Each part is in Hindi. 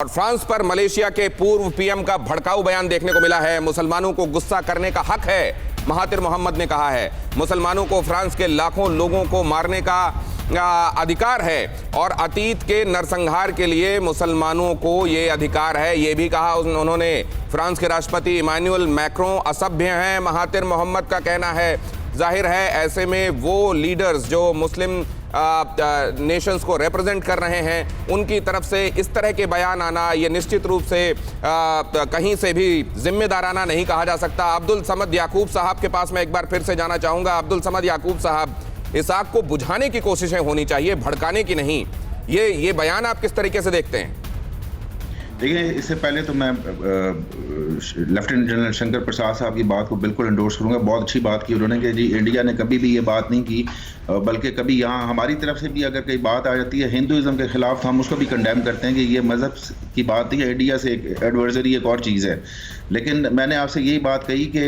और फ्रांस पर मलेशिया के पूर्व पीएम का भड़काऊ बयान देखने को मिला है। मुसलमानों को गुस्सा करने का हक है, महातिर मोहम्मद ने कहा है। मुसलमानों को फ्रांस के लाखों लोगों को मारने का अधिकार है और अतीत के नरसंहार के लिए मुसलमानों को ये अधिकार है, ये भी कहा उन्होंने। फ्रांस के राष्ट्रपति इमानुएल मैक्रों असभ्य हैं, महातिर मोहम्मद का कहना है। जाहिर है ऐसे में वो लीडर्स जो मुस्लिम नेशंस को रिप्रेजेंट कर रहे हैं, उनकी तरफ से इस तरह के बयान आना ये निश्चित रूप से कहीं से भी जिम्मेदाराना नहीं कहा जा सकता। अब्दुल समद याकूब साहब के पास मैं एक बार फिर से जाना चाहूँगा। अब्दुल समद याकूब साहब, इस आग को बुझाने की कोशिशें होनी चाहिए, भड़काने की नहीं। ये बयान आप किस तरीके से देखते हैं? देखिए, इससे पहले तो मैं लेफ्टिनेंट जनरल शंकर प्रसाद साहब की बात को बिल्कुल एंडोर्स करूंगा। बहुत अच्छी बात की उन्होंने कि जी इंडिया ने कभी भी ये बात नहीं की, बल्कि कभी यहाँ हमारी तरफ से भी अगर कोई बात आ जाती है हिंदुइज्म के खिलाफ तो हम उसको भी कंडेम करते हैं कि ये मज़हब की बात नहीं है, इंडिया से एक एडवर्सरी एक और चीज़ है। लेकिन मैंने आपसे यही बात कही कि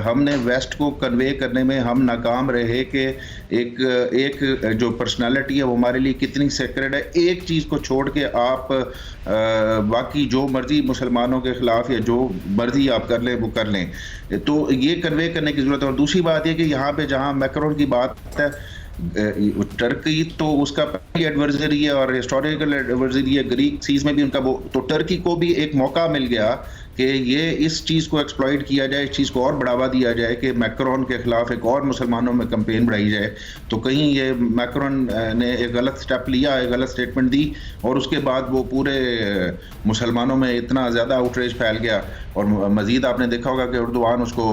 हमने वेस्ट को कन्वे करने में हम नाकाम रहे कि एक जो पर्सनालिटी है वो हमारे लिए कितनी सेक्रेड है। एक चीज़ को छोड़ के आप बाकी जो मर्जी मुसलमानों के खिलाफ या जो मर्जी आप कर लें वो कर लें, तो ये कन्वे करने की ज़रूरत है। और दूसरी बात ये कि यहाँ पे जहाँ मैक्रोन की बात है, टर्की तो उसका पहली एडवर्सरी है और हिस्टोरिकल एडवर्सरी है, ग्रीक सीज में भी उनका वो, तो टर्की को भी एक मौका मिल गया कि ये इस चीज़ को एक्सप्लॉइट किया जाए, इस चीज़ को और बढ़ावा दिया जाए कि मैक्रोन के खिलाफ एक और मुसलमानों में कैंपेन बढ़ाई जाए। तो कहीं ये मैक्रोन ने एक गलत स्टेप लिया, एक गलत स्टेटमेंट दी और उसके बाद वो पूरे मुसलमानों में इतना ज़्यादा आउटरेज फैल गया। और मज़ीद आपने देखा होगा कि उर्दुआन उसको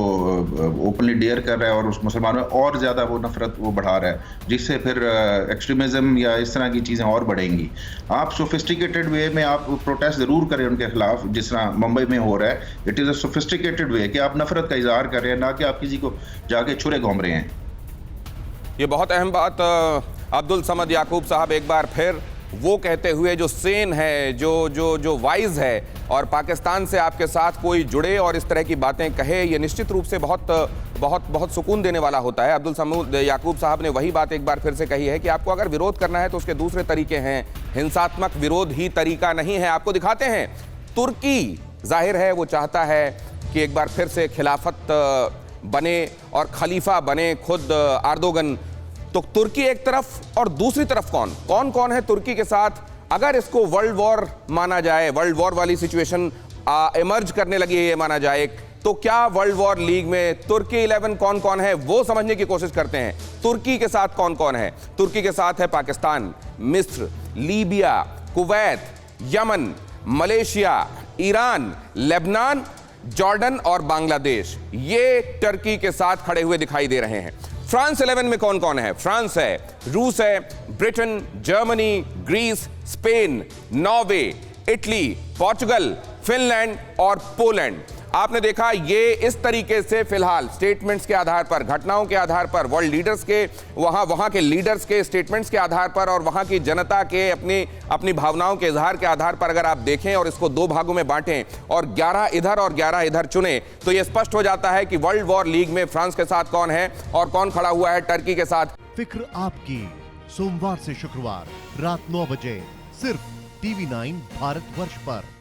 ओपनली डेयर कर रहा है और उस मुसलमानों में और ज़्यादा वो नफरत वो बढ़ा रहा है, जिससे फिर एक्सट्रीमिज़म या इस तरह की चीज़ें और बढ़ेंगी। आप सोफिस्टिकेटेड वे में आप प्रोटेस्ट ज़रूर करें उनके खिलाफ, जिस तरह मुंबई में हो रहा है। इट इज़ अ सोफिस्टिकेटेड वे कि आप नफरत का इजहार कर रहे हैं, ना कि आप किसी को जाके छुरे घूम रहे हैं। ये बहुत अहम बात अब्दुल समद याकूब साहब एक बार फिर वो कहते हुए जो सेन है, जो वाइज है और पाकिस्तान से आपके साथ कोई जुड़े और इस तरह की बातें कहे, ये निश्चित रूप से बहुत सुकून देने वाला होता है। अब्दुल समद याकूब साहब ने वही बात एक बार फिर से कही है कि आपको अगर विरोध करना है तो उसके दूसरे तरीके हैं, हिंसात्मक विरोध ही तरीका नहीं है। आपको दिखाते हैं तुर्की, जाहिर है वो चाहता है कि एक बार फिर से खिलाफत बने और खलीफा बने खुद अर्दोगन। तो तुर्की एक तरफ और दूसरी तरफ कौन है तुर्की के साथ? अगर इसको वर्ल्ड वॉर माना जाए, वर्ल्ड वॉर वाली सिचुएशन इमर्ज करने लगी है ये माना जाए, तो क्या वर्ल्ड वॉर लीग में तुर्की 11 कौन है वो समझने की कोशिश करते हैं। तुर्की के साथ कौन है? तुर्की के साथ है पाकिस्तान, मिस्र, Libya, Kuwait, Yemen, Malaysia, Iran, Lebanon, Jordan और बांग्लादेश। ये टर्की के साथ खड़े हुए दिखाई दे रहे हैं। फ्रांस 11 में कौन है? फ्रांस है, रूस है, Britain, Germany, Greece, Spain, Norway, Italy, Portugal, Finland और पोलैंड। आपने देखा ये इस तरीके से फिलहाल स्टेटमेंट्स के आधार पर, घटनाओं के आधार पर, वर्ल्ड लीडर्स के वहां के लीडर्स के स्टेटमेंट्स के आधार पर और वहां की जनता के अपनी भावनाओं के इजहार के आधार पर अगर आप देखें और इसको दो भागों में बांटें और 11 इधर और 11 इधर चुने, तो यह स्पष्ट हो जाता है कि वर्ल्ड वॉर लीग में फ्रांस के साथ कौन है और कौन खड़ा हुआ है टर्की के साथ। फिक्र आपकी, सोमवार से शुक्रवार रात 9 बजे सिर्फ TV9 भारतवर्ष पर।